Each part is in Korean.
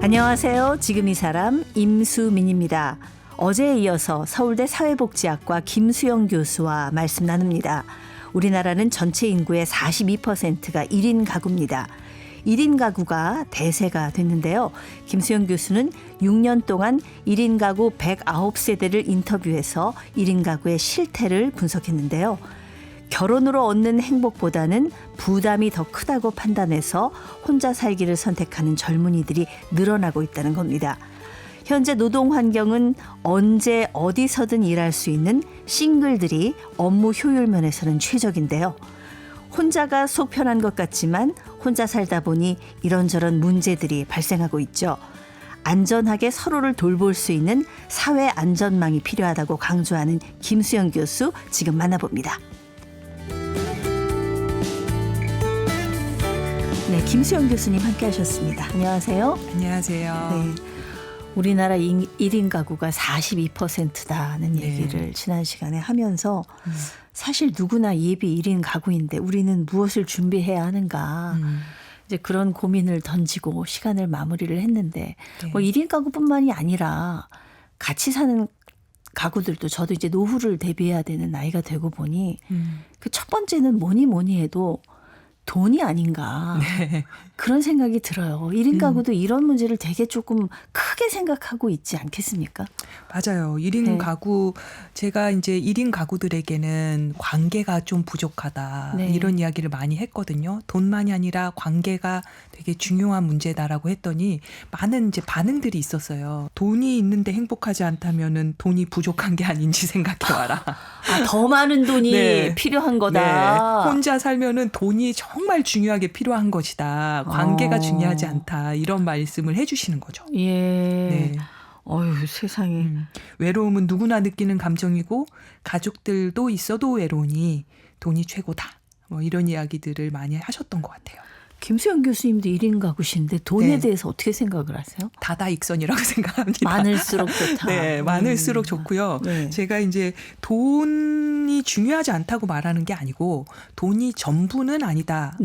안녕하세요. 지금 이 사람 임수민입니다. 어제에 이어서 서울대 사회복지학과 김수영 교수와 말씀 나눕니다. 우리나라는 전체 인구의 42%가 1인 가구입니다. 1인 가구가 대세가 됐는데요. 김수영 교수는 6년 동안 1인 가구 109세대를 인터뷰해서 1인 가구의 실태를 분석했는데요. 결혼으로 얻는 행복보다는 부담이 더 크다고 판단해서 혼자 살기를 선택하는 젊은이들이 늘어나고 있다는 겁니다. 현재 노동 환경은 언제 어디서든 일할 수 있는 싱글들이 업무 효율 면에서는 최적인데요. 혼자가 속 편한 것 같지만 혼자 살다 보니 이런저런 문제들이 발생하고 있죠. 안전하게 서로를 돌볼 수 있는 사회 안전망이 필요하다고 강조하는 김수영 교수 지금 만나봅니다. 네, 김수영 교수님 함께 하셨습니다. 안녕하세요. 안녕하세요. 네, 우리나라 1인 가구가 42%다는 얘기를 지난 시간에 하면서 사실 누구나 예비 1인 가구인데 우리는 무엇을 준비해야 하는가 이제 그런 고민을 던지고 시간을 마무리를 했는데 네. 뭐 1인 가구뿐만이 아니라 같이 사는 가구들도 저도 이제 노후를 대비해야 되는 나이가 되고 보니 그 첫 번째는 뭐니 해도 돈이 아닌가 네. 그런 생각이 들어요. 1인 가구도 이런 문제를 되게 조금 크게 생각하고 있지 않겠습니까? 맞아요. 1인 네. 가구, 제가 이제 1인 가구들에게는 관계가 좀 부족하다. 네. 이런 이야기를 많이 했거든요. 돈만이 아니라 관계가 되게 중요한 문제다라고 했더니 많은 이제 반응들이 있었어요. 돈이 있는데 행복하지 않다면은 돈이 부족한 게 아닌지 생각해봐라. 아, 더 많은 돈이 네. 필요한 거다. 네. 혼자 살면은 돈이 정말 중요하게 필요한 것이다. 관계가 중요하지 않다. 이런 말씀을 해주시는 거죠. 예. 네. 어휴, 세상에. 외로움은 누구나 느끼는 감정이고 가족들도 있어도 외로우니 돈이 최고다. 뭐 이런 이야기들을 많이 하셨던 것 같아요. 김수영 교수님도 1인 가구신데 돈에 네. 대해서 어떻게 생각을 하세요? 다다익선이라고 생각합니다. 많을수록 좋다. 네, 많을수록 좋고요. 네. 제가 이제 돈이 중요하지 않다고 말하는 게 아니고 돈이 전부는 아니다라는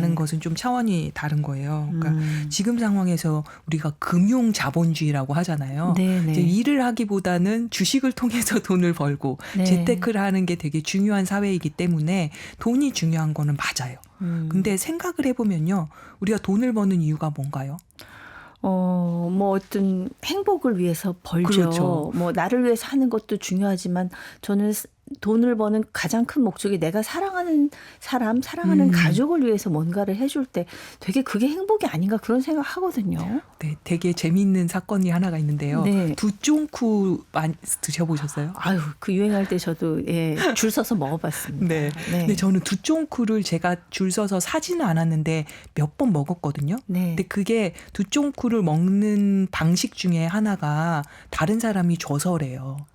네. 것은 좀 차원이 다른 거예요. 그러니까 지금 상황에서 우리가 금융 자본주의라고 하잖아요. 네, 네. 이제 일을 하기보다는 주식을 통해서 돈을 벌고 네. 재테크를 하는 게 되게 중요한 사회이기 때문에 돈이 중요한 거는 맞아요. 근데 생각을 해보면요. 우리가 돈을 버는 이유가 뭔가요? 뭐 어떤 행복을 위해서 벌죠. 그렇죠. 뭐 나를 위해서 하는 것도 중요하지만 저는 돈을 버는 가장 큰 목적이 내가 사랑하는 사람, 사랑하는 가족을 위해서 뭔가를 해줄 때 되게 그게 행복이 아닌가 그런 생각하거든요. 네, 되게 재미있는 사건이 하나가 있는데요. 네. 두쫑쿠 많이 드셔보셨어요? 아유, 그 유행할 때 저도 줄 서서 먹어봤습니다. 네. 근데 저는 두쫑쿠를 제가 줄 서서 사지는 않았는데 몇 번 먹었거든요. 네. 근데 그게 두쫑쿠를 먹는 방식 중에 하나가 다른 사람이 줘서래요.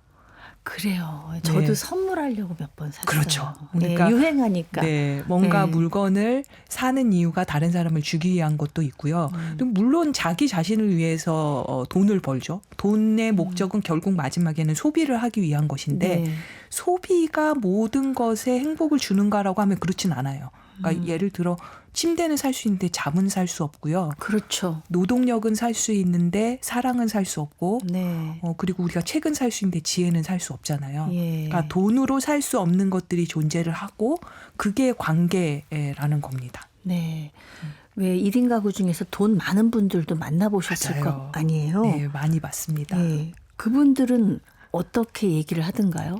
그래요. 저도 네. 선물하려고 몇 번 샀어요. 그렇죠. 그러니까 유행하니까. 네, 뭔가 네. 물건을 사는 이유가 다른 사람을 주기 위한 것도 있고요. 그리고 물론 자기 자신을 위해서 돈을 벌죠. 돈의 목적은 결국 마지막에는 소비를 하기 위한 것인데 네. 소비가 모든 것에 행복을 주는가라고 하면 그렇진 않아요. 그러니까 예를 들어 침대는 살 수 있는데 잠은 살 수 없고요. 그렇죠. 노동력은 살 수 있는데 사랑은 살 수 없고 네. 그리고 우리가 책은 살 수 있는데 지혜는 살 수 없잖아요. 예. 그러니까 돈으로 살 수 없는 것들이 존재를 하고 그게 관계라는 겁니다. 네. 왜 1인 가구 중에서 돈 많은 분들도 만나보셨을 맞아요. 것 아니에요? 네, 많이 봤습니다. 네. 그분들은 어떻게 얘기를 하던가요?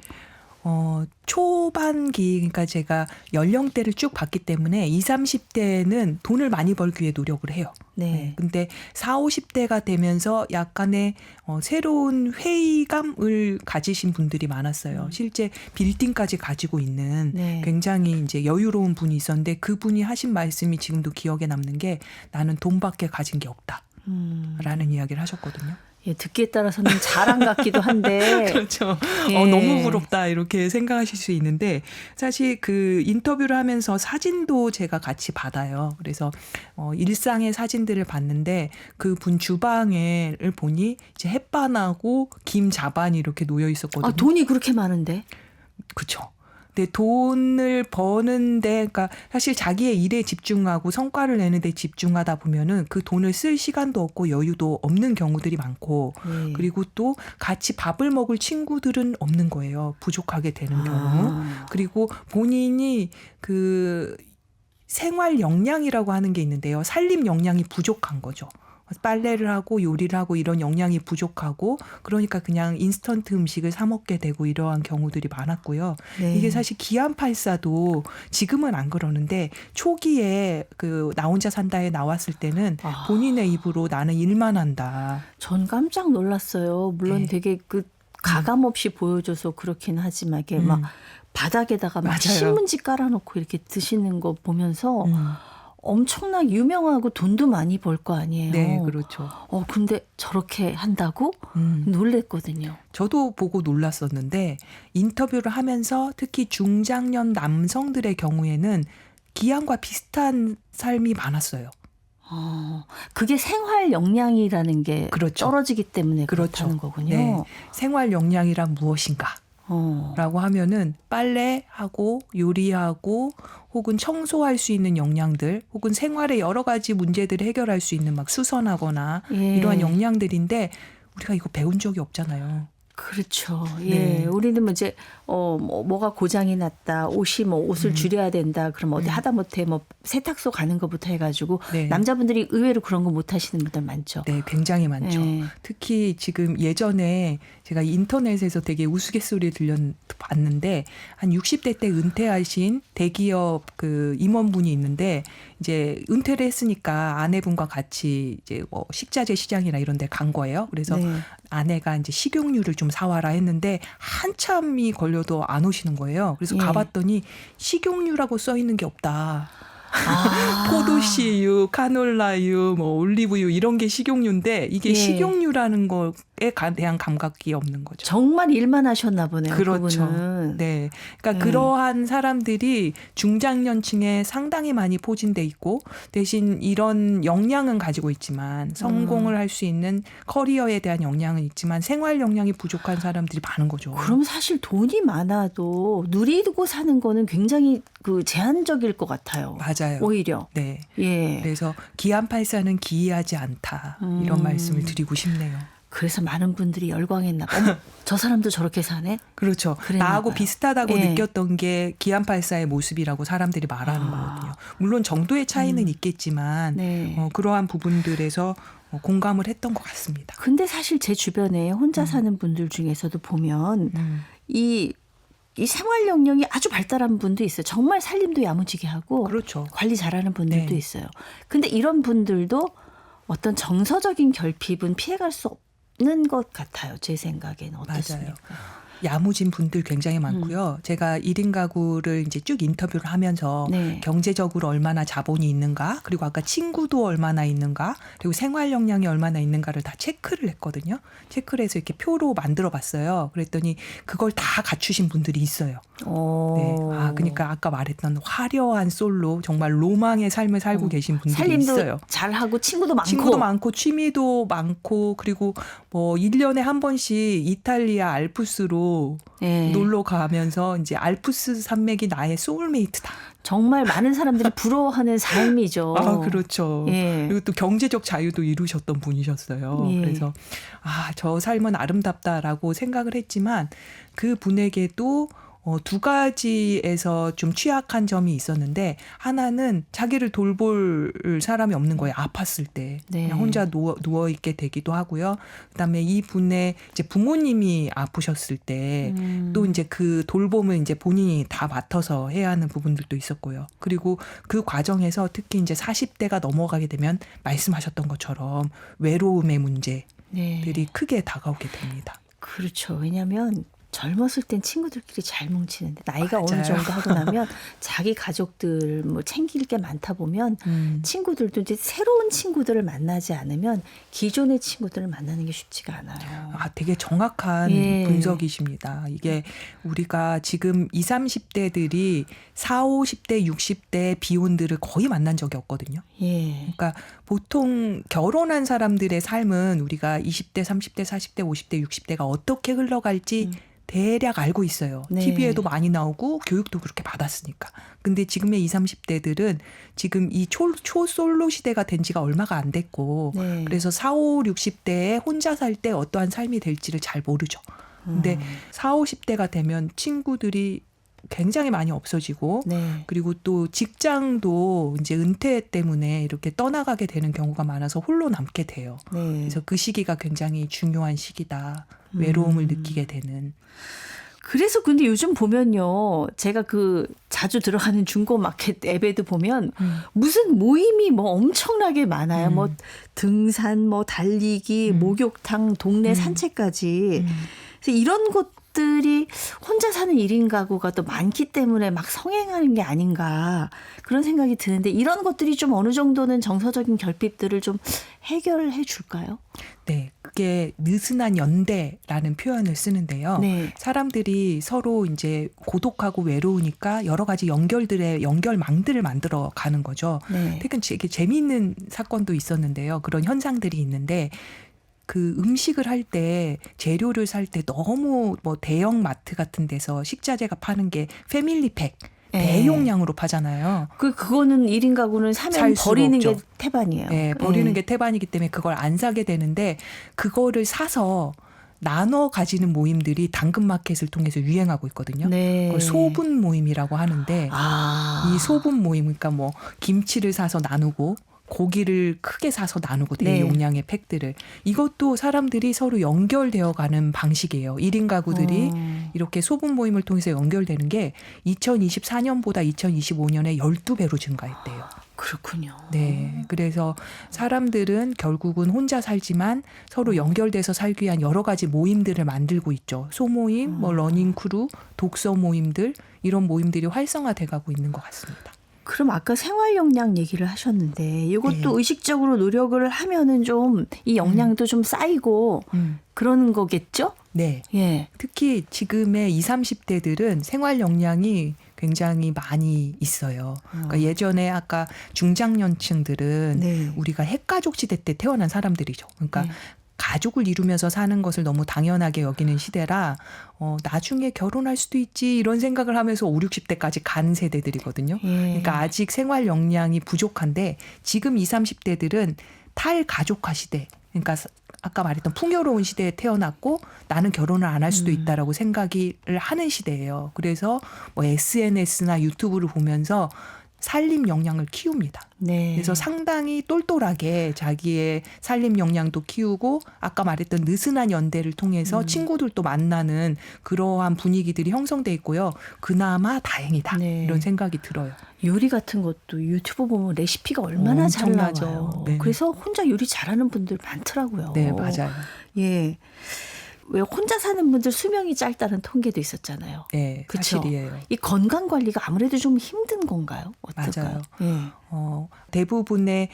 초반기, 그러니까 제가 연령대를 쭉 봤기 때문에 20, 30대는 돈을 많이 벌기 위해 노력을 해요. 네. 근데 40, 50대가 되면서 약간의 새로운 회의감을 가지신 분들이 많았어요. 실제 빌딩까지 가지고 있는 네. 굉장히 이제 여유로운 분이 있었는데 그분이 하신 말씀이 지금도 기억에 남는 게 나는 돈밖에 가진 게 없다. 라는 이야기를 하셨거든요. 예, 듣기에 따라서는 자랑 같기도 한데. 그렇죠. 예. 너무 부럽다 이렇게 생각하실 수 있는데 사실 그 인터뷰를 하면서 사진도 제가 같이 받아요. 그래서 일상의 사진들을 봤는데 그분 주방을 보니 이제 햇반하고 김 자반이 이렇게 놓여 있었거든요. 아, 돈이 그렇게 많은데? 그렇죠. 근데 돈을 버는데, 그러니까 사실 자기의 일에 집중하고 성과를 내는데 집중하다 보면은 그 돈을 쓸 시간도 없고 여유도 없는 경우들이 많고, 네. 그리고 또 같이 밥을 먹을 친구들은 없는 거예요. 부족하게 되는 경우. 그리고 본인이 그 생활 역량이라고 하는 게 있는데요. 살림 역량이 부족한 거죠. 빨래를 하고 요리를 하고 이런 역량이 부족하고, 그러니까 그냥 인스턴트 음식을 사 먹게 되고 이러한 경우들이 많았고요. 네. 이게 사실 기안84도 지금은 안 그러는데 초기에 그 나 혼자 산다에 나왔을 때는 본인의 입으로 나는 일만 한다. 전 깜짝 놀랐어요. 물론 네. 되게 그 가감 없이 보여줘서 그렇긴 하지만 이게 막 바닥에다가 막 맞아요. 신문지 깔아놓고 이렇게 드시는 거 보면서 음. 엄청나게 유명하고 돈도 많이 벌 거 아니에요. 네, 그렇죠. 근데 저렇게 한다고 놀랬거든요. 저도 보고 놀랐었는데, 인터뷰를 하면서 특히 중장년 남성들의 경우에는 기안과 비슷한 삶이 많았어요. 그게 생활 역량이라는 게 그렇죠. 떨어지기 때문에 그렇죠. 그렇다는 거군요. 네. 생활 역량이란 무엇인가? 라고 하면은 빨래하고 요리하고 혹은 청소할 수 있는 역량들, 혹은 생활의 여러 가지 문제들을 해결할 수 있는 막 수선하거나 예. 이러한 역량들인데, 우리가 이거 배운 적이 없잖아요. 그렇죠. 예. 네. 우리는 뭐 이제 뭐가 고장이 났다. 옷이 뭐 옷을 줄여야 된다. 그럼 어디 하다못해 뭐 세탁소 가는 것부터 해가지고 네. 남자분들이 남자분들이 의외로 그런 거 못 하시는 분들 많죠. 네, 굉장히 많죠. 네. 특히 지금 예전에 제가 인터넷에서 되게 우스갯소리를 봤는데, 한 60대 때 은퇴하신 대기업 그 임원분이 있는데, 이제 은퇴를 했으니까 아내분과 같이 이제 뭐 식자재 시장이나 이런 데 간 거예요. 그래서 네. 아내가 이제 식용유를 좀 사와라 했는데 한참이 걸려도 안 오시는 거예요. 그래서 예. 가봤더니 식용유라고 써 있는 게 없다. 아. 포도씨유, 카놀라유, 뭐 올리브유 이런 게 식용유인데, 이게 예. 식용유라는 거에 대한 감각이 없는 거죠. 정말 일만 하셨나 보네요. 그렇죠. 그분은. 네. 그러니까 네. 그러한 사람들이 중장년층에 상당히 많이 포진돼 있고, 대신 이런 역량은 가지고 있지만, 성공을 할 수 있는 커리어에 대한 역량은 있지만 생활 역량이 부족한 사람들이 많은 거죠. 그럼 사실 돈이 많아도 누리고 사는 거는 굉장히 그 제한적일 것 같아요. 맞아요. 오히려. 네. 예. 그래서 기안84는 기이하지 않다. 이런 말씀을 드리고 싶네요. 그래서 많은 분들이 열광했나 봐. 어머, 저 사람도 저렇게 사네? 그렇죠. 그랬나 나하고 봐요. 비슷하다고 예. 느꼈던 게 기안84의 모습이라고 사람들이 말하는 거거든요. 물론 정도의 차이는 있겠지만 네. 그러한 부분들에서 공감을 했던 것 같습니다. 근데 사실 제 주변에 혼자 사는 분들 중에서도 보면 이 생활 역량이 아주 발달한 분도 있어요. 정말 살림도 야무지게 하고 그렇죠. 관리 잘하는 분들도 네. 있어요. 근데 이런 분들도 어떤 정서적인 결핍은 피해갈 수 없는 것 같아요. 제 생각에는 어떻습니까? 맞아요. 야무진 분들 굉장히 많고요. 제가 1인 가구를 이제 쭉 인터뷰를 하면서 네. 경제적으로 얼마나 자본이 있는가, 그리고 아까 친구도 얼마나 있는가, 그리고 생활 역량이 얼마나 있는가를 다 체크를 했거든요. 체크를 해서 이렇게 표로 만들어 봤어요. 그랬더니 그걸 다 갖추신 분들이 있어요. 네. 그러니까 아까 말했던 화려한 솔로, 정말 로망의 삶을 살고 계신 분들이 살림도 있어요. 잘하고 친구도 많고. 친구도 많고 취미도 많고, 그리고 뭐 1년에 한 번씩 이탈리아 알프스로 네. 놀러 가면서 이제 알프스 산맥이 나의 소울메이트다. 정말 많은 사람들이 부러워하는 삶이죠. 그렇죠. 예. 그리고 또 경제적 자유도 이루셨던 분이셨어요. 예. 그래서 저 삶은 아름답다라고 생각을 했지만, 그 분에게도 두 가지에서 좀 취약한 점이 있었는데, 하나는 자기를 돌볼 사람이 없는 거예요. 아팠을 때. 네. 그냥 혼자 누워 있게 되기도 하고요. 그다음에 이 분의 이제 부모님이 아프셨을 때 또 이제 그 돌봄을 이제 본인이 다 맡아서 해야 하는 부분들도 있었고요. 그리고 그 과정에서 특히 이제 40대가 넘어가게 되면 말씀하셨던 것처럼 외로움의 문제들이 네. 크게 다가오게 됩니다. 그렇죠. 왜냐하면 젊었을 땐 친구들끼리 잘 뭉치는데 나이가 맞아요. 어느 정도 하고 나면 자기 가족들 뭐 챙길 게 많다 보면 친구들도 이제 새로운 친구들을 만나지 않으면 기존의 친구들을 만나는 게 쉽지가 않아요. 되게 정확한 예. 분석이십니다. 이게 우리가 지금 20, 30대들이 40, 50대, 60대 비혼들을 거의 만난 적이 없거든요. 예. 그러니까 보통 결혼한 사람들의 삶은 우리가 20대, 30대, 40대, 50대, 60대가 어떻게 흘러갈지 대략 알고 있어요. 네. TV에도 많이 나오고 교육도 그렇게 받았으니까. 근데 지금의 20, 30대들은 지금 이 초솔로 시대가 된 지가 얼마가 안 됐고 네. 그래서 40, 60대에 혼자 살 때 어떠한 삶이 될지를 잘 모르죠. 근데 40, 50대가 되면 친구들이 굉장히 많이 없어지고 네. 그리고 또 직장도 이제 은퇴 때문에 이렇게 떠나가게 되는 경우가 많아서 홀로 남게 돼요. 네. 그래서 그 시기가 굉장히 중요한 시기다. 외로움을 느끼게 되는. 그래서 근데 요즘 보면요. 제가 그 자주 들어가는 중고마켓 앱에도 보면 무슨 모임이 뭐 엄청나게 많아요. 뭐 등산, 뭐 달리기, 목욕탕, 동네 산책까지. 그래서 이런 것들이 혼자 사는 1인 가구가 또 많기 때문에 막 성행하는 게 아닌가 그런 생각이 드는데 이런 것들이 좀 어느 정도는 정서적인 결핍들을 좀 해결해 줄까요? 네, 그게 느슨한 연대라는 표현을 쓰는데요. 네. 사람들이 서로 이제 고독하고 외로우니까 여러 가지 연결망들을 만들어 가는 거죠. 네. 되게 재미있는 사건도 있었는데요. 그런 현상들이 있는데 그 음식을 할 때 재료를 살 때 너무 뭐 대형 마트 같은 데서 식자재가 파는 게 패밀리팩 대용량으로 파잖아요. 그거는 1인 가구는 살 사면 수가 버리는 없죠. 게 태반이에요. 네, 버리는 게 태반이기 때문에 그걸 안 사게 되는데 그거를 사서 나눠 가지는 모임들이 당근마켓을 통해서 유행하고 있거든요. 네. 그걸 소분 모임이라고 하는데 아. 이 소분 모임 그러니까 뭐 김치를 사서 나누고 고기를 크게 사서 나누고 네. 대용량의 팩들을 이것도 사람들이 서로 연결되어 가는 방식이에요. 1인 가구들이 이렇게 소분 모임을 통해서 연결되는 게 2024년보다 2025년에 12배로 증가했대요. 그렇군요. 네. 그래서 사람들은 결국은 혼자 살지만 서로 연결돼서 살기 위한 여러 가지 모임들을 만들고 있죠. 소모임, 뭐 러닝크루, 독서 모임들 이런 모임들이 활성화돼 가고 있는 것 같습니다. 그럼 아까 생활 역량 얘기를 하셨는데 이것도 네. 의식적으로 노력을 하면은 좀 이 역량도 좀 쌓이고 그러는 거겠죠? 네. 예. 특히 지금의 20, 30대들은 생활 역량이 굉장히 많이 있어요. 그러니까 예전에 아까 중장년층들은 네. 우리가 핵가족 시대 때 태어난 사람들이죠. 그러니까 네. 가족을 이루면서 사는 것을 너무 당연하게 여기는 시대라 나중에 결혼할 수도 있지 이런 생각을 하면서 5, 60대까지 간 세대들이거든요. 예. 그러니까 아직 생활 역량이 부족한데 지금 20, 30대들은 탈가족화 시대 그러니까 아까 말했던 풍요로운 시대에 태어났고 나는 결혼을 안 할 수도 있다라고 생각을 하는 시대예요. 그래서 뭐 SNS나 유튜브를 보면서 살림 역량을 키웁니다. 네. 그래서 상당히 똘똘하게 자기의 살림 역량도 키우고 아까 말했던 느슨한 연대를 통해서 친구들도 만나는 그러한 분위기들이 형성돼 있고요. 그나마 다행이다. 네. 이런 생각이 들어요. 요리 같은 것도 유튜브 보면 레시피가 얼마나 잘 엄청나죠. 나와요. 네. 그래서 혼자 요리 잘하는 분들 많더라고요. 네, 맞아요. 예. 왜 혼자 사는 분들 수명이 짧다는 통계도 있었잖아요. 네, 그쵸? 사실이에요. 이 건강 관리가 아무래도 좀 힘든 건가요? 어떨까요? 맞아요. 예. 대부분의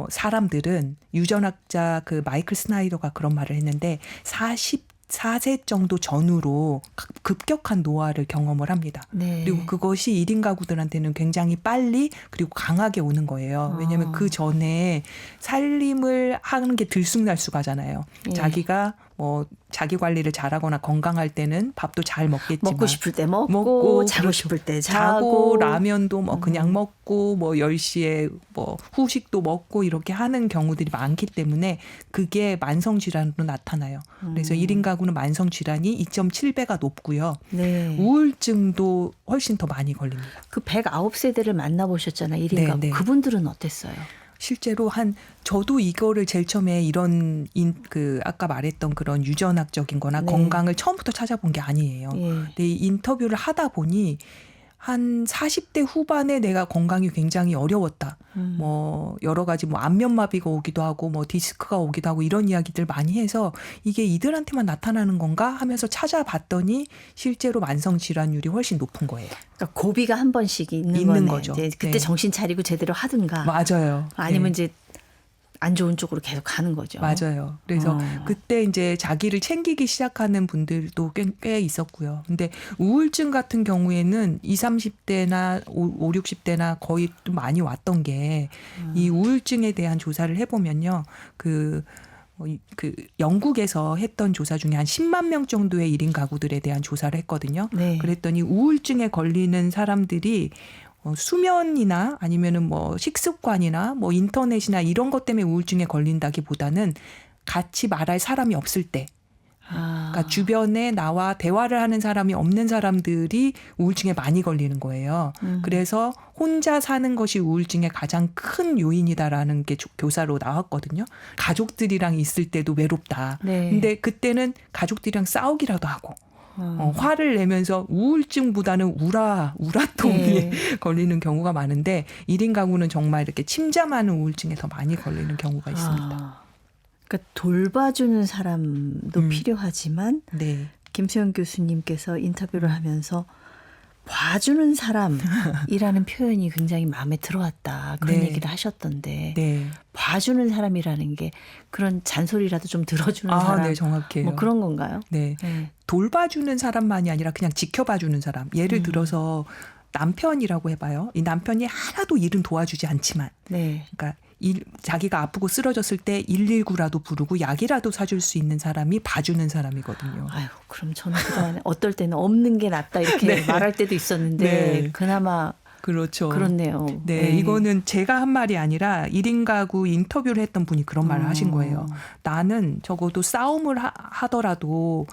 사람들은 유전학자 그 마이클 스나이더가 그런 말을 했는데 44세 정도 전후로 급격한 노화를 경험을 합니다. 네. 그리고 그것이 1인 가구들한테는 굉장히 빨리 그리고 강하게 오는 거예요. 왜냐하면 그 전에 살림을 하는 게 들쑥날쑥하잖아요. 예. 자기가 뭐 자기 관리를 잘하거나 건강할 때는 밥도 잘 먹겠지만 먹고 싶을 때 먹고 자고 그렇죠. 싶을 때 자고 자고 라면도 뭐 그냥 먹고 뭐 10시에 뭐 후식도 먹고 이렇게 하는 경우들이 많기 때문에 그게 만성 질환으로 나타나요. 그래서 1인 가구는 만성 질환이 2.7배가 높고요. 네. 우울증도 훨씬 더 많이 걸립니다. 그 109세대를 만나보셨잖아요. 1인 네, 가구. 네. 그분들은 어땠어요? 실제로 저도 이거를 제일 처음에 이런 아까 말했던 그런 유전학적인 거나 네. 건강을 처음부터 찾아본 게 아니에요. 예. 근데 이 인터뷰를 하다 보니 한 40대 후반에 내가 건강이 굉장히 어려웠다. 뭐 여러 가지 뭐 안면마비가 오기도 하고 뭐 디스크가 오기도 하고 이런 이야기들 많이 해서 이게 이들한테만 나타나는 건가 하면서 찾아봤더니 실제로 만성 질환율이 훨씬 높은 거예요. 그러니까 고비가 한 번씩 있는 있는 거네. 거죠. 이제 그때 네. 정신 차리고 제대로 하든가. 맞아요. 아니면 네. 이제 안 좋은 쪽으로 계속 가는 거죠. 맞아요. 그래서 어. 그때 이제 자기를 챙기기 시작하는 분들도 꽤 있었고요. 근데 우울증 같은 경우에는 20, 30대나 5, 60대나 거의 좀 많이 왔던 게 이 우울증에 대한 조사를 해보면요. 그 영국에서 했던 조사 중에 한 10만 명 정도의 1인 가구들에 대한 조사를 했거든요. 네. 그랬더니 우울증에 걸리는 사람들이 수면이나 아니면은 뭐 식습관이나 뭐 인터넷이나 이런 것 때문에 우울증에 걸린다기보다는 같이 말할 사람이 없을 때, 그러니까 주변에 나와 대화를 하는 사람이 없는 사람들이 우울증에 많이 걸리는 거예요. 그래서 혼자 사는 것이 우울증의 가장 큰 요인이다라는 게 교사로 나왔거든요. 가족들이랑 있을 때도 외롭다. 네. 근데 그때는 가족들이랑 싸우기라도 하고 화를 내면서 우울증보다는 우라통이 네. 걸리는 경우가 많은데 1인 가구는 정말 이렇게 침잠하는 우울증에 더 많이 걸리는 경우가 있습니다. 그러니까 돌봐주는 사람도 필요하지만 네. 김수영 교수님께서 인터뷰를 하면서 봐주는 사람이라는 표현이 굉장히 마음에 들어왔다. 그런 네. 얘기를 하셨던데 네. 봐주는 사람이라는 게 그런 잔소리라도 좀 들어주는 사람 네, 정확해요. 뭐 그런 건가요? 네. 네. 돌봐주는 사람만이 아니라 그냥 지켜봐주는 사람. 예를 들어서 남편이라고 해봐요. 이 남편이 하나도 일은 도와주지 않지만, 네. 그러니까 자기가 아프고 쓰러졌을 때 119라도 부르고 약이라도 사줄 수 있는 사람이 봐주는 사람이거든요. 아유, 그럼 저는 그동안에 어떨 때는 없는 게 낫다 이렇게 네. 말할 때도 있었는데 네. 그나마 그렇죠. 그렇네요. 네, 이거는 제가 한 말이 아니라 1인 가구 인터뷰를 했던 분이 그런 말을 하신 거예요. 나는 적어도 싸움을 하더라도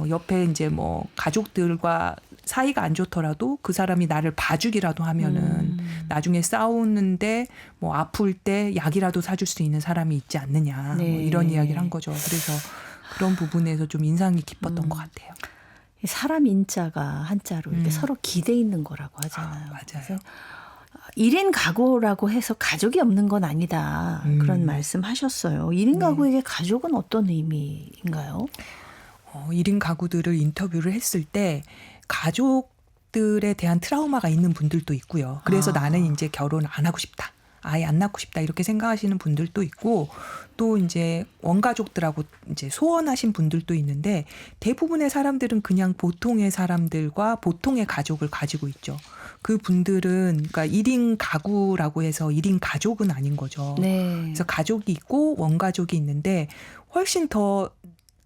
옆에 이제 뭐 가족들과 사이가 안 좋더라도 그 사람이 나를 봐주기라도 하면은 나중에 싸우는데 뭐 아플 때 약이라도 사줄 수 있는 사람이 있지 않느냐. 네. 뭐 이런 이야기를 한 거죠. 그래서 그런 부분에서 좀 인상이 깊었던 것 같아요. 사람 인자가 한자로 이렇게 서로 기대 있는 거라고 하잖아요. 맞아요. 그래서 1인 가구라고 해서 가족이 없는 건 아니다. 그런 말씀하셨어요. 1인 가구에게 가족은 어떤 의미인가요? 1인 가구들을 인터뷰를 했을 때 가족들에 대한 트라우마가 있는 분들도 있고요. 그래서 나는 이제 결혼 안 하고 싶다. 아예 안 낳고 싶다 이렇게 생각하시는 분들도 있고 또 이제 원가족들하고 이제 소원하신 분들도 있는데 대부분의 사람들은 그냥 보통의 사람들과 보통의 가족을 가지고 있죠. 그 분들은 그러니까 1인 가구라고 해서 1인 가족은 아닌 거죠. 네. 그래서 가족이 있고 원가족이 있는데 훨씬 더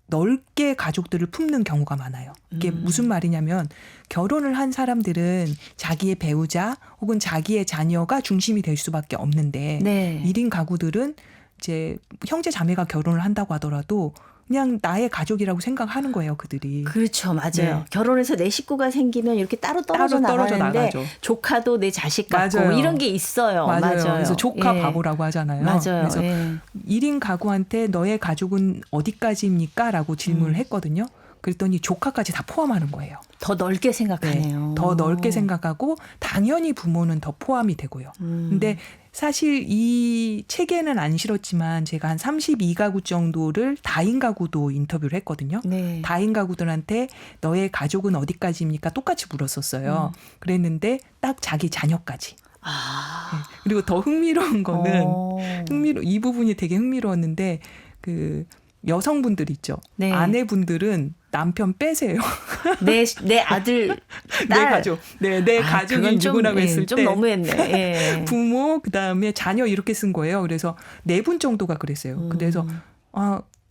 넓게 가족들을 품는 경우가 많아요. 이게 무슨 말이냐면 결혼을 한 사람들은 자기의 배우자 혹은 자기의 자녀가 중심이 될 수밖에 없는데 네. 1인 가구들은 이제 형제 자매가 결혼을 한다고 하더라도 그냥 나의 가족이라고 생각하는 거예요, 그들이. 그렇죠. 맞아요. 네. 결혼해서 내 식구가 생기면 이렇게 따로 떨어져 떨어져 나가는데 나가죠. 조카도 내 자식 같고 맞아요. 이런 게 있어요. 맞아요. 그래서 조카 예. 바보라고 하잖아요. 맞아요. 그래서 예. 1인 가구한테 너의 가족은 어디까지입니까? 라고 질문을 했거든요. 그랬더니 조카까지 다 포함하는 거예요. 더 넓게 생각하네요. 더 넓게 생각하고 당연히 부모는 더 포함이 되고요. 근데 사실 이 책에는 안 실었지만 제가 한 32가구 정도를 다인 가구도 인터뷰를 했거든요. 네. 다인 가구들한테 너의 가족은 어디까지입니까? 똑같이 물었었어요. 그랬는데 딱 자기 자녀까지. 아. 그리고 더 흥미로운 거는 이 부분이 되게 흥미로웠는데 그 여성분들 있죠. 네. 아내분들은 남편 빼세요. 내 아들, 내 딸. 가족. 네, 내 가족이 그건 좀, 누구라고 했을 좀 때 너무했네. 예. 부모 그다음에 자녀 이렇게 쓴 거예요. 그래서 4분 정도가 그랬어요. 그래서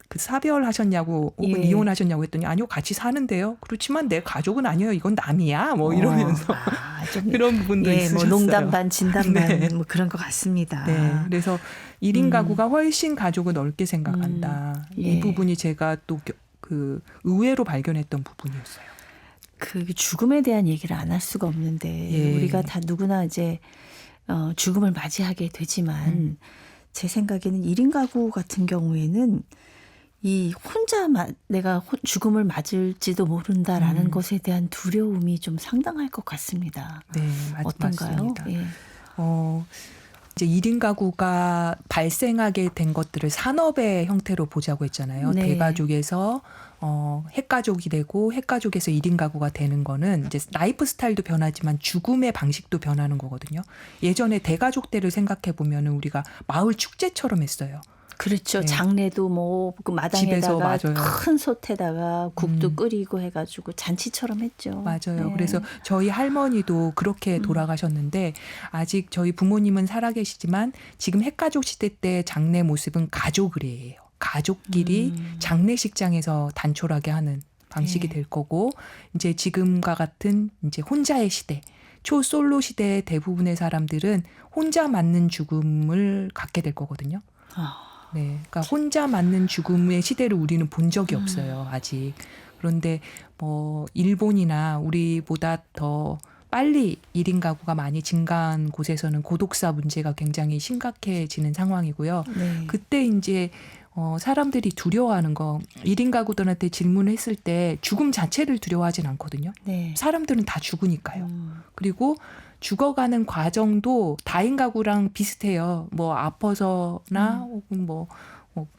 그 사별하셨냐고 혹은 예. 이혼하셨냐고 했더니 아니요 같이 사는데요. 그렇지만 내 가족은 아니에요. 이건 남이야. 뭐 이러면서 좀, 그런 부분도 예, 있으셨어요. 뭐 농담 반 진담 반 네. 뭐 그런 것 같습니다. 네, 그래서 1인 가구가 훨씬 가족을 넓게 생각한다. 예. 이 부분이 제가 또 그 의외로 발견했던 부분이었어요. 그 죽음에 대한 얘기를 안 할 수가 없는데 예. 우리가 다 누구나 이제 죽음을 맞이하게 되지만 제 생각에는 1인 가구 같은 경우에는 이 혼자 내가 죽음을 맞을지도 모른다라는 것에 대한 두려움이 좀 상당할 것 같습니다. 네, 어떤가요? 맞습니다. 예. 이제 1인 가구가 발생하게 된 것들을 산업의 형태로 보자고 했잖아요. 네. 대가족에서 핵가족이 되고 핵가족에서 1인 가구가 되는 거는 이제 라이프 스타일도 변하지만 죽음의 방식도 변하는 거거든요. 예전에 대가족 때를 생각해 보면은 우리가 마을 축제처럼 했어요. 그렇죠. 네. 장례도 뭐 그 집에서 마당에다가 맞아요. 큰 솥에다가 국도 끓이고 해가지고 잔치처럼 했죠. 맞아요. 네. 그래서 저희 할머니도 그렇게 돌아가셨는데 아직 저희 부모님은 살아계시지만 지금 핵가족 시대 때 장례 모습은 가족의례예요. 가족끼리 장례식장에서 단촐하게 하는 방식이 네. 될 거고 이제 지금과 같은 이제 혼자의 시대, 초솔로 시대의 대부분의 사람들은 혼자 맞는 죽음을 갖게 될 거거든요. 아, 네, 그러니까 혼자 맞는 죽음의 시대를 우리는 본 적이 없어요, 아직. 그런데 뭐 일본이나 우리보다 더 빨리 1인 가구가 많이 증가한 곳에서는 고독사 문제가 굉장히 심각해지는 상황이고요. 네. 그때 이제 사람들이 두려워하는 거 1인 가구들한테 질문을 했을 때 죽음 자체를 두려워하진 않거든요. 네. 사람들은 다 죽으니까요. 그리고 죽어가는 과정도 다인 가구랑 비슷해요. 뭐 아파서나 혹은 뭐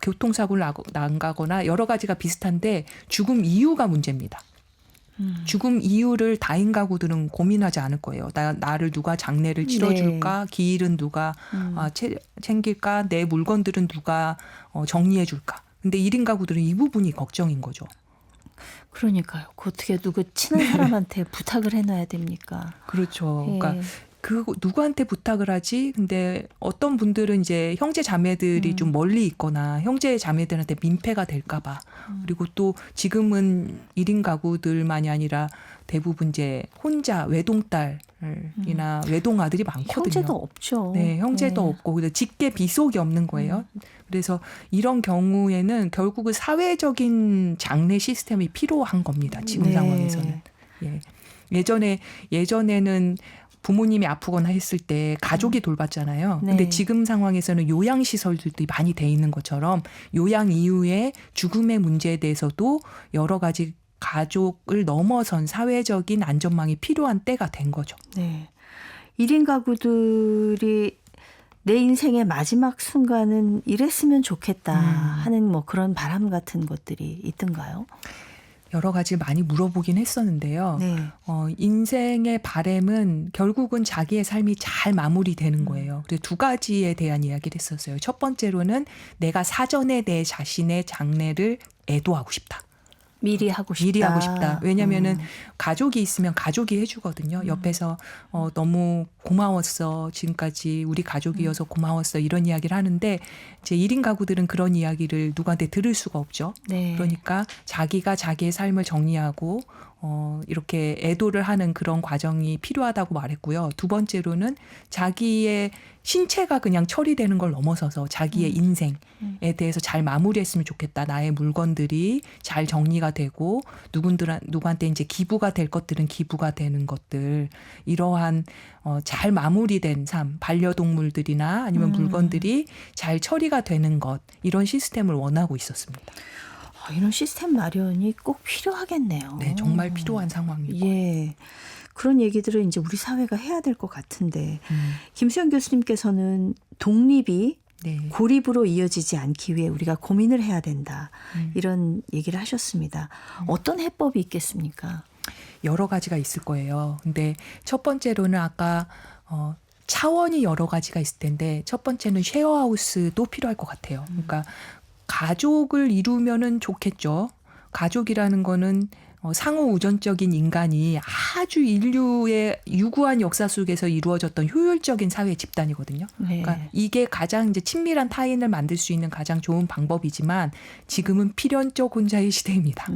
교통사고를 난가거나 여러 가지가 비슷한데 죽음 이유가 문제입니다. 죽음 이유를 다인 가구들은 고민하지 않을 거예요. 나를 누가 장례를 치러줄까? 네. 기일은 누가 챙길까? 내 물건들은 누가 정리해 줄까? 근데 1인 가구들은 이 부분이 걱정인 거죠. 그러니까요. 그 어떻게 누구 친한 사람한테 부탁을 해놔야 됩니까? 그렇죠. 예. 그러니까 그 누구한테 부탁을 하지? 근데 어떤 분들은 이제 형제 자매들이 좀 멀리 있거나 형제 자매들한테 민폐가 될까 봐. 그리고 또 지금은 1인 가구들만이 아니라 대부분 이제 혼자 외동딸이나 외동아들이 많거든요. 형제도 없죠. 네, 형제도 네. 없고 그래서 직계 비속이 없는 거예요. 그래서 이런 경우에는 결국은 사회적인 장례 시스템이 필요한 겁니다. 지금 네. 상황에서는. 예. 예전에는 부모님이 아프거나 했을 때 가족이 돌봤잖아요. 네. 근데 지금 상황에서는 요양시설들도 많이 돼 있는 것처럼 요양 이후에 죽음의 문제에 대해서도 여러 가지 가족을 넘어선 사회적인 안전망이 필요한 때가 된 거죠. 네. 1인 가구들이 내 인생의 마지막 순간은 이랬으면 좋겠다 하는 뭐 그런 바람 같은 것들이 있던가요? 여러 가지 많이 물어보긴 했었는데요. 네. 인생의 바램은 결국은 자기의 삶이 잘 마무리되는 거예요. 그래서 두 가지에 대한 이야기를 했었어요. 첫 번째로는 내가 사전에 내 자신의 장례를 애도하고 싶다. 미리 하고 싶다. 미리 하고 싶다. 왜냐면은 가족이 있으면 가족이 해주거든요. 옆에서 너무 고마웠어. 지금까지 우리 가족이어서 고마웠어. 이런 이야기를 하는데 이제 1인 가구들은 그런 이야기를 누구한테 들을 수가 없죠. 네. 그러니까 자기가 자기의 삶을 정리하고 이렇게 애도를 하는 그런 과정이 필요하다고 말했고요. 두 번째로는 자기의 신체가 그냥 처리되는 걸 넘어서서 자기의 인생에 대해서 잘 마무리했으면 좋겠다. 나의 물건들이 잘 정리가 되고 누구한테 이제 기부가 될 것들은 기부가 되는 것들 이러한 잘 마무리된 삶, 반려동물들이나 아니면 물건들이 잘 처리가 되는 것 이런 시스템을 원하고 있었습니다. 이런 시스템 마련이 꼭 필요하겠네요. 네, 정말 필요한 상황이고. 예. 그런 얘기들을 이제 우리 사회가 해야 될 것 같은데 김수영 교수님께서는 독립이 네. 고립으로 이어지지 않기 위해 우리가 고민을 해야 된다. 이런 얘기를 하셨습니다. 어떤 해법이 있겠습니까? 여러 가지가 있을 거예요. 근데 첫 번째로는 아까 차원이 여러 가지가 있을 텐데 첫 번째는 쉐어하우스도 필요할 것 같아요. 그러니까 가족을 이루면은 좋겠죠. 가족이라는 거는 상호 우전적인 인간이 아주 인류의 유구한 역사 속에서 이루어졌던 효율적인 사회 집단이거든요. 네. 그러니까 이게 가장 이제 친밀한 타인을 만들 수 있는 가장 좋은 방법이지만 지금은 필연적 혼자의 시대입니다.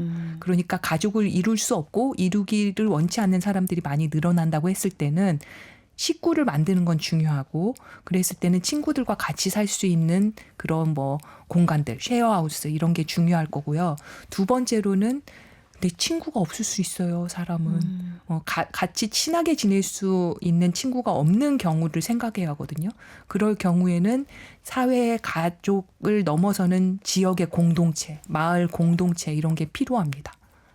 그러니까 가족을 이룰 수 없고 이루기를 원치 않는 사람들이 많이 늘어난다고 했을 때는 식구를 만드는 건 중요하고 그랬을 때는 친구들과 같이 살 수 있는 그런 뭐 공간들, 쉐어하우스 이런 게 중요할 거고요. 두 번째로는 내 친구가 없을 수 있어요, 사람은. 같이 친하게 지낼 수 있는 친구가 없는 경우를 생각해야 하거든요. 그럴 경우에는 사회의 가족을 넘어서는 지역의 공동체, 마을 공동체 이런 게 필요합니다.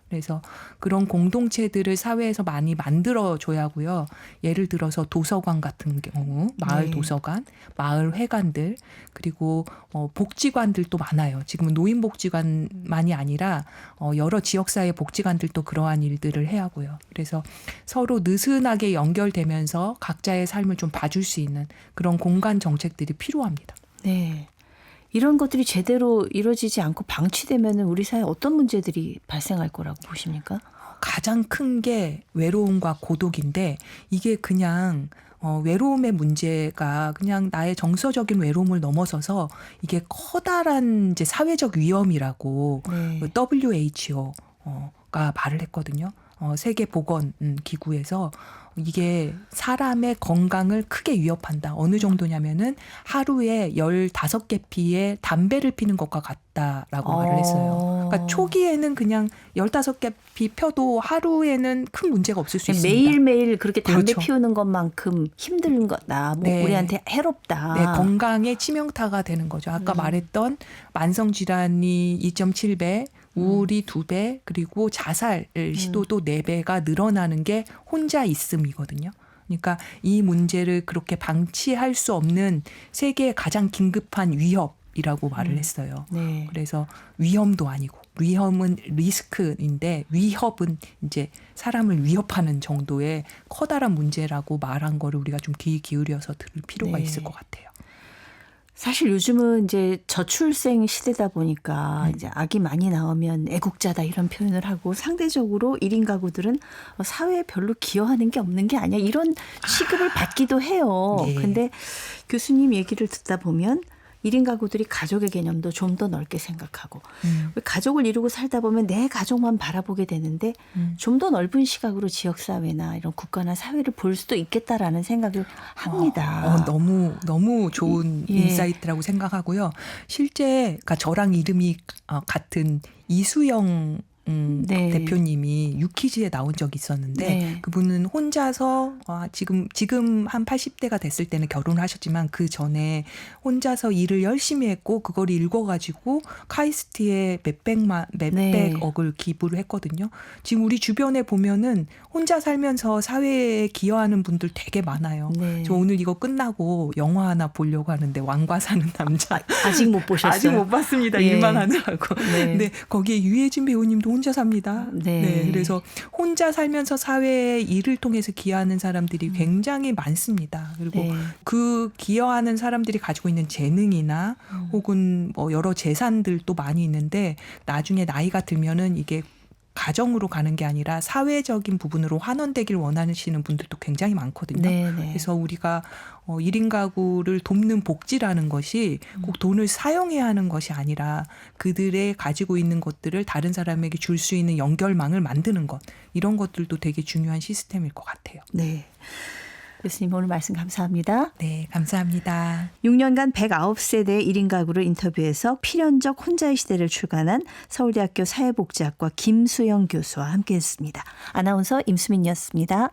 그래서 그런 공동체들을 사회에서 많이 만들어줘야 하고요. 예를 들어서 도서관 같은 경우, 마을 네. 도서관, 마을 회관들, 그리고 복지관들도 많아요. 지금은 노인복지관만이 아니라 여러 지역사회 복지관들도 그러한 일들을 해야 하고요. 그래서 서로 느슨하게 연결되면서 각자의 삶을 좀 봐줄 수 있는 그런 공간 정책들이 필요합니다. 네. 이런 것들이 제대로 이루어지지 않고 방치되면 우리 사회에 어떤 문제들이 발생할 거라고 보십니까? 가장 큰 게 외로움과 고독인데 이게 그냥 외로움의 문제가 그냥 나의 정서적인 외로움을 넘어서서 이게 커다란 이제 사회적 위험이라고 네. WHO가 말을 했거든요. 세계보건기구에서 이게 사람의 건강을 크게 위협한다. 어느 정도냐면은 하루에 15개 피의 담배를 피는 것과 같다라고 말을 했어요. 그러니까 초기에는 그냥 15개 피 펴도 하루에는 큰 문제가 없을 수 있습니다. 매일매일 그렇게 담배 그렇죠. 피우는 것만큼 힘든 거다. 뭐 네. 우리한테 해롭다. 네, 건강에 치명타가 되는 거죠. 아까 말했던 만성질환이 2.7배, 우울이 2배, 그리고 자살 시도도 4배가 늘어나는 게 혼자 있음이거든요. 그러니까 이 문제를 그렇게 방치할 수 없는 세계의 가장 긴급한 위협이라고 말을 했어요. 네. 그래서 위험도 아니고 위험은 리스크인데 위협은 이제 사람을 위협하는 정도의 커다란 문제라고 말한 거를 우리가 좀 귀 기울여서 들을 필요가 네. 있을 것 같아요. 사실 요즘은 이제 저출생 시대다 보니까 이제 아기 많이 나오면 애국자다 이런 표현을 하고 상대적으로 1인 가구들은 사회에 별로 기여하는 게 없는 게 아니야 이런 취급을 받기도 해요. 네. 근데 교수님 얘기를 듣다 보면 1인 가구들이 가족의 개념도 좀 더 넓게 생각하고 가족을 이루고 살다 보면 내 가족만 바라보게 되는데 좀 더 넓은 시각으로 지역사회나 이런 국가나 사회를 볼 수도 있겠다라는 생각을 합니다. 너무 좋은 예. 인사이트라고 생각하고요. 실제 그러니까 저랑 이름이 같은 이수영 네. 대표님이 유퀴즈에 나온 적이 있었는데 네. 그분은 혼자서 지금 한 80대가 됐을 때는 결혼을 하셨지만 그 전에 혼자서 일을 열심히 했고 그걸 읽어가지고 카이스트에 몇백억을 기부를 했거든요. 지금 우리 주변에 보면은 혼자 살면서 사회에 기여하는 분들 되게 많아요. 네. 저 오늘 이거 끝나고 영화 하나 보려고 하는데 왕과 사는 남자. 아직 못 보셨어요? 아직 못 봤습니다. 예. 일만 하느라고. 네. 근데 거기에 유해진 배우님도 혼자 삽니다. 네. 그래서 혼자 살면서 사회에 일을 통해서 기여하는 사람들이 굉장히 많습니다. 그리고 네. 그 기여하는 사람들이 가지고 있는 재능이나 혹은 뭐 여러 재산들도 많이 있는데 나중에 나이가 들면은 이게 가정으로 가는 게 아니라 사회적인 부분으로 환원되길 원하시는 분들도 굉장히 많거든요. 네. 그래서 우리가 1인 가구를 돕는 복지라는 것이 꼭 돈을 사용해야 하는 것이 아니라 그들의 가지고 있는 것들을 다른 사람에게 줄 수 있는 연결망을 만드는 것. 이런 것들도 되게 중요한 시스템일 것 같아요. 네. 교수님 오늘 말씀 감사합니다. 네, 감사합니다. 6년간 109세대의 1인 가구를 인터뷰해서 필연적 혼자의 시대를 출간한 서울대학교 사회복지학과 김수영 교수와 함께했습니다. 아나운서 임수민이었습니다.